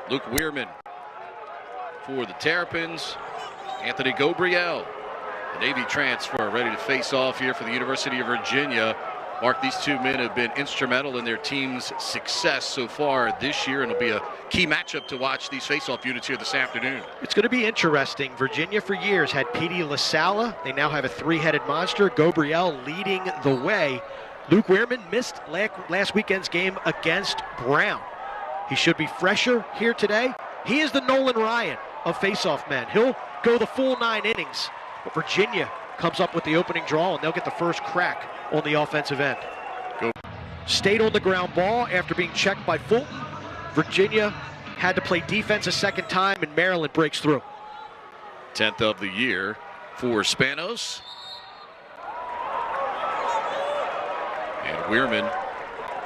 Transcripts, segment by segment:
Luke Wierman for the Terrapins. Anthony Ghobriel, the Navy transfer, ready to face off here for the University of Virginia. Mark, these two men have been instrumental in their team's success so far this year, and it'll be a key matchup to watch these face-off units here this afternoon. It's going to be interesting. Virginia for years had Petey LaSala. They now have a three-headed monster. Ghobriel leading the way. Luke Wierman missed last weekend's game against Brown. He should be fresher here today. He is the Nolan Ryan of face-off men. He'll go the full 9 innings, but Virginia comes up with the opening draw, and they'll get the first crack on the offensive end. Stayed on the ground ball after being checked by Fulton. Virginia had to play defense a second time, and Maryland breaks through. 10th of the year for Spanos. And Wierman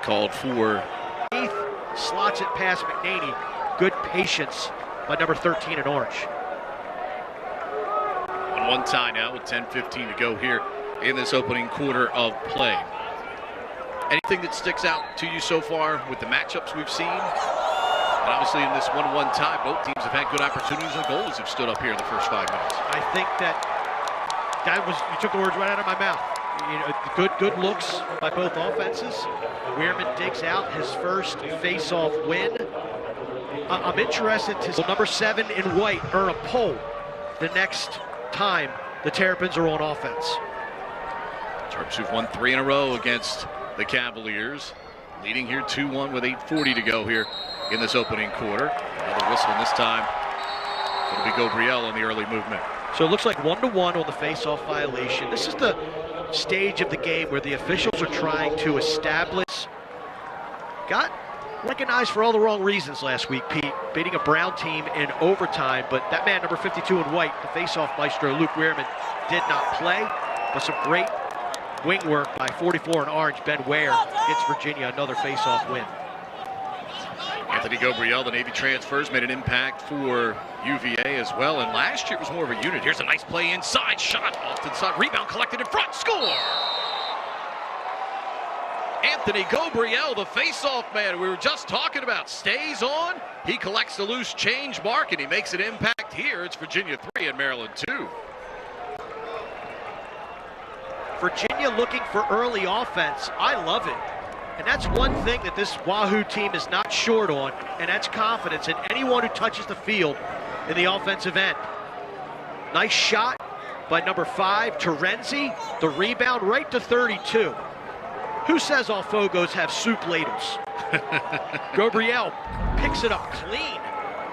called for. Slots it past McNaney. Good patience by number 13 in orange. 1-1 tie now with 10:15 to go here in this opening quarter of play. Anything that sticks out to you so far with the matchups we've seen? And obviously in this 1-1 tie, both teams have had good opportunities and goals have stood up here in the first 5 minutes. I think you took the words right out of my mouth. You know, good looks by both offenses. Wierman digs out his first face-off win. I'm interested to see number 7 in white earn a pole the next time the Terrapins are on offense. Terps who've won 3 in a row against the Cavaliers, leading here 2-1 with 8:40 to go here in this opening quarter. Another whistle, and this time it'll be Ghobriel on the early movement. So it looks like 1-1 on the face-off violation. This is the stage of the game where the officials are trying to establish. Got recognized for all the wrong reasons last week, Pete, beating a Brown team in overtime, but that man, number 52 in white, the face-off maestro, Luke Wierman, did not play, but some great wing work by 44 in orange, Ben Ware, gets Virginia another face-off win. Anthony Ghobriel, the Navy transfers, made an impact for UVA as well, and last year it was more of a unit. Here's a nice play inside, shot off to the side, rebound collected in front, score! Anthony Ghobriel, the face-off man we were just talking about, stays on. He collects the loose change mark, and he makes an impact here. It's Virginia 3 and Maryland 2. Virginia looking for early offense. I love it. And that's one thing that this Wahoo team is not short on, and that's confidence in anyone who touches the field in the offensive end. Nice shot by number 5, Terenzi. The rebound right to 32. Who says all Fogos have soup ladles? Ghobriel picks it up clean.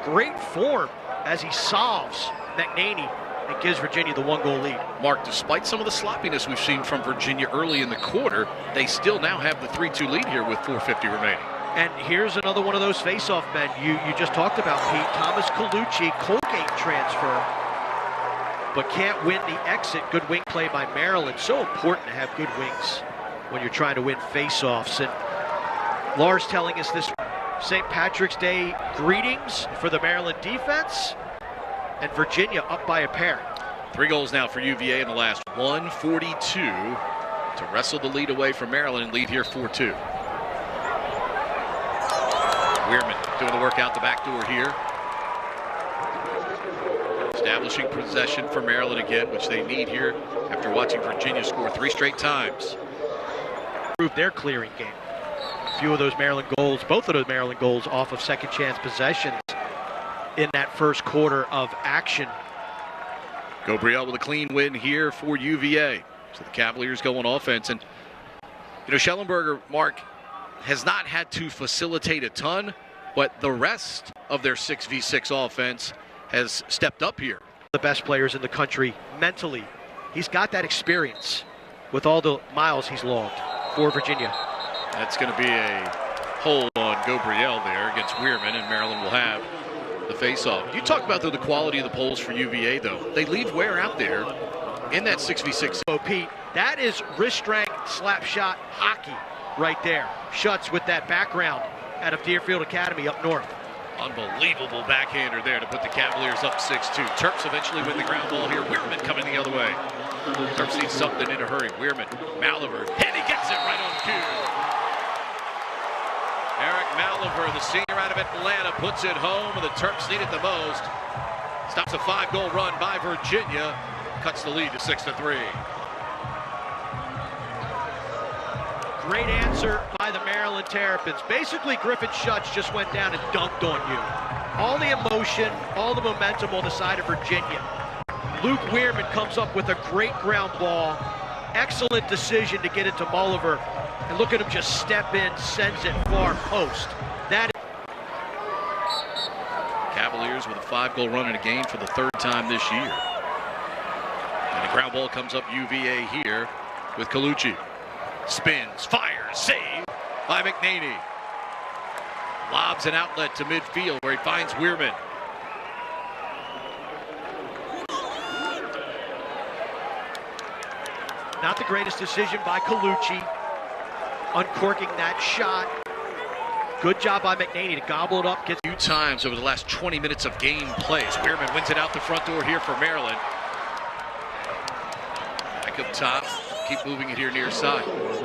Great form as he solves McNaney and gives Virginia the 1-goal lead. Mark, despite some of the sloppiness we've seen from Virginia early in the quarter, they still now have the 3-2 lead here with 4:50 remaining. And here's another one of those face-off men you just talked about, Pete. Thomas Colucci, Colgate transfer, but can't win the exit. Good wing play by Maryland. So important to have good wings when you're trying to win face-offs. And Lars telling us this St. Patrick's Day greetings for the Maryland defense, and Virginia up by a pair. 3 goals now for UVA in the last 1:42 to wrestle the lead away from Maryland and lead here 4-2. Wierman doing the work out the back door here. Establishing possession for Maryland again, which they need here after watching Virginia score 3 straight times. Prove their clearing game. A few of those Maryland goals, both of those Maryland goals off of second chance possessions in that first quarter of action. Ghobriel with a clean win here for UVA. So the Cavaliers go on offense. And, you know, Schellenberger, Mark, has not had to facilitate a ton, but the rest of their 6v6 offense has stepped up here. The best players in the country mentally. He's got that experience with all the miles he's logged for Virginia. That's going to be a hold on Ghobriel there against Wierman, and Maryland will have the face-off. You talk about the quality of the poles for UVA, though. They leave wear out there in that 6v6. So, Pete, that is wrist-strength slap shot hockey right there. Schutz with that background out of Deerfield Academy up north. Unbelievable backhander there to put the Cavaliers up 6-2. Terps eventually win the ground ball here. Wierman coming the other way. Terps need something in a hurry. Wierman, Maliver, and he gets it right on cue. Eric Maliver, the senior out of Atlanta, puts it home, and the Terps need it the most. Stops a 5-goal run by Virginia, cuts the lead to 6-3. Great answer by the Maryland Terrapins. Basically, Griffin Schutz just went down and dunked on you. All the emotion, all the momentum on the side of Virginia. Luke Wierman comes up with a great ground ball. Excellent decision to get it to Mulliver. And look at him just step in, sends it far post. That Cavaliers with a 5-goal run in a game for the 3rd time this year. And the ground ball comes up UVA here with Colucci. Spins, fires, save by McNaney. Lobs an outlet to midfield where he finds Wierman. not the greatest decision by Colucci, uncorking that shot. Good job by McNaney to gobble it up. Gets a few times over the last 20 minutes of game plays. Wierman wins it out the front door here for Maryland. Back up top. Keep moving it here near side.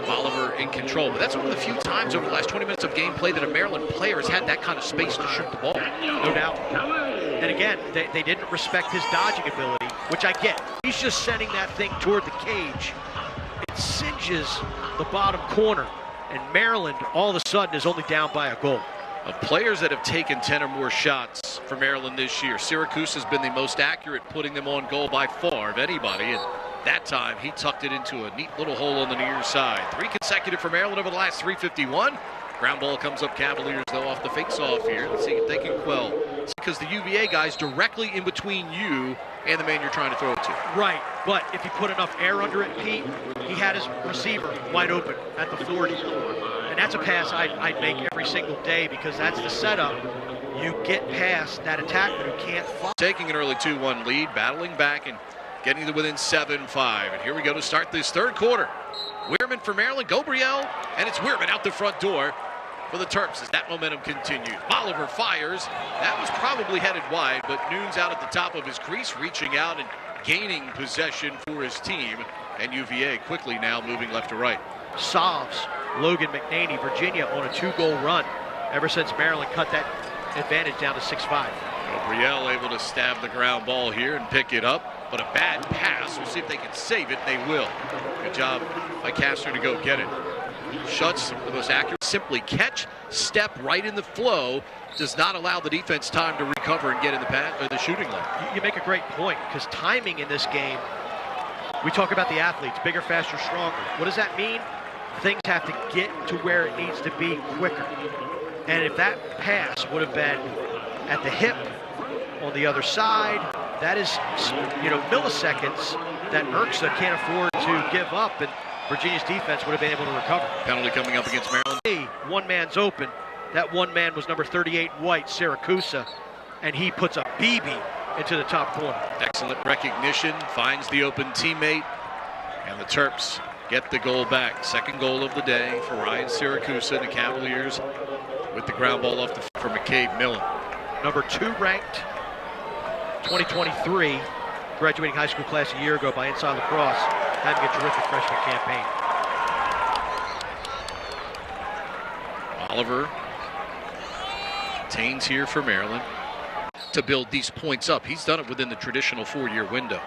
Oliver in control. But that's one of the few times over the last 20 minutes of gameplay that a Maryland player has had that kind of space to shoot the ball. No doubt. And again, they didn't respect his dodging ability, which I get. He's just sending that thing toward the cage. It singes the bottom corner. And Maryland, all of a sudden, is only down by a goal. Of players that have taken 10 or more shots for Maryland this year, Syracuse has been the most accurate, putting them on goal by far of anybody. And that time, he tucked it into a neat little hole on the near side. 3 consecutive for Maryland over the last 3:51. Ground ball comes up Cavaliers, though, off the face-off here. Let's see if they can quell. It's because the UVA guy's directly in between you and the man you're trying to throw it to. Right, but if you put enough air under it, Pete, he had his receiver wide open at the 40. And that's a pass I'd make every single day because that's the setup. You get past that attacker who can't follow. Taking an early 2-1 lead, battling back and getting to within 7-5. And here we go to start this third quarter. Wierman for Maryland, Ghobriel, and it's Wierman out the front door for the Terps as that momentum continues. Oliver fires. That was probably headed wide, but Noon's out at the top of his crease, reaching out and gaining possession for his team. And UVA quickly now moving left to right. Solves Logan McNaney, Virginia on a 2-goal run ever since Maryland cut that advantage down to 6-5. Ghobriel able to stab the ground ball here and pick it up, but a bad pass. We'll see if they can save it. They will. Good job by Castor to go get it. Schutz, the most accurate, simply catch, step right in the flow, does not allow the defense time to recover and get in the shooting lane. You make a great point, because timing in this game, we talk about the athletes, bigger, faster, stronger. What does that mean? Things have to get to where it needs to be quicker. And if that pass would have been at the hip on the other side, that is, milliseconds that Urksa can't afford to give up, and Virginia's defense would have been able to recover. Penalty coming up against Maryland. One man's open. That one man was number 38 White, Syracuse, and he puts a BB into the top corner. Excellent recognition, finds the open teammate, and the Terps get the goal back. Second goal of the day for Ryan Syracuse and the Cavaliers with the ground ball off from McCabe Millen. Number 2 ranked 2023, graduating high school class a year ago by Inside Lacrosse, having a terrific freshman campaign. Oliver contains here for Maryland to build these points up. He's done it within the traditional 4-year window.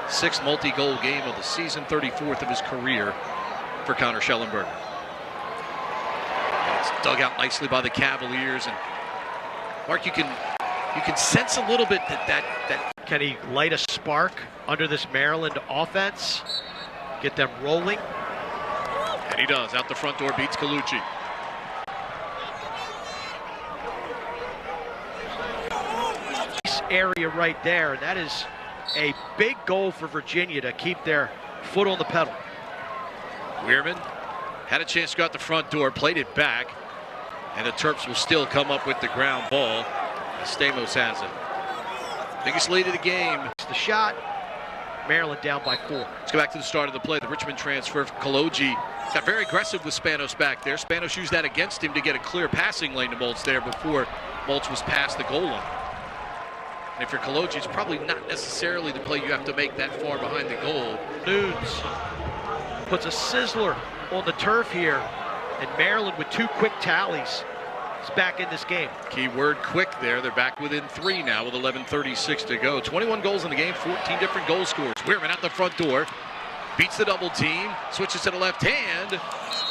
6th multi-goal game of the season, 34th of his career for Connor Schellenberger. And it's dug out nicely by the Cavaliers. And Mark, you can sense a little bit that can he light a spark under this Maryland offense, get them rolling? And he does. Out the front door, beats Colucci. This area right there, that is a big goal for Virginia to keep their foot on the pedal. Wierman had a chance to go out the front door, played it back, and the Terps will still come up with the ground ball. Stamos has it. Biggest lead of the game. It's the shot. Maryland down by 4. Let's go back to the start of the play. The Richmond transfer, Colucci, got very aggressive with Spanos back there. Spanos used that against him to get a clear passing lane to Moltz there before Moltz was past the goal line. And if you're Colucci, it's probably not necessarily the play you have to make that far behind the goal. Nunes puts a sizzler on the turf here, and Maryland with 2 quick tallies is back in this game. Key word quick there. They're back within 3 now with 11:36 to go. 21 goals in the game, 14 different goal scorers. Wierman out the front door. Beats the double team. Switches to the left hand.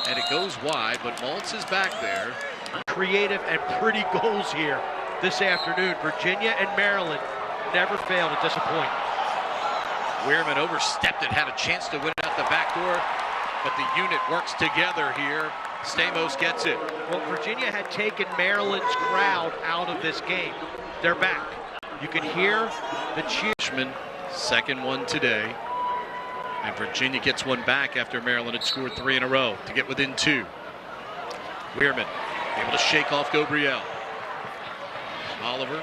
And it goes wide, but Maltz is back there. Creative and pretty goals here this afternoon. Virginia and Maryland never fail to disappoint. Wierman overstepped it, had a chance to win it out the back door, but the unit works together here. Stamos gets it. Well, Virginia had taken Maryland's crowd out of this game. They're back. You can hear the cheer. Second one today. And Virginia gets one back after Maryland had scored 3 in a row to get within 2. Wierman able to shake off Ghobriel. Oliver.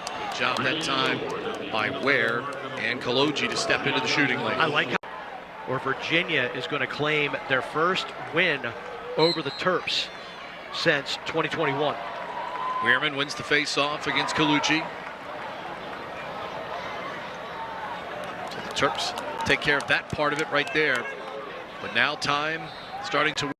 Good job that time by Ware and Colucci to step into the shooting lane. I like how Virginia is going to claim their first win over the Terps since 2021. Wierman wins the face-off against Colucci. So the Terps take care of that part of it right there. But now time starting to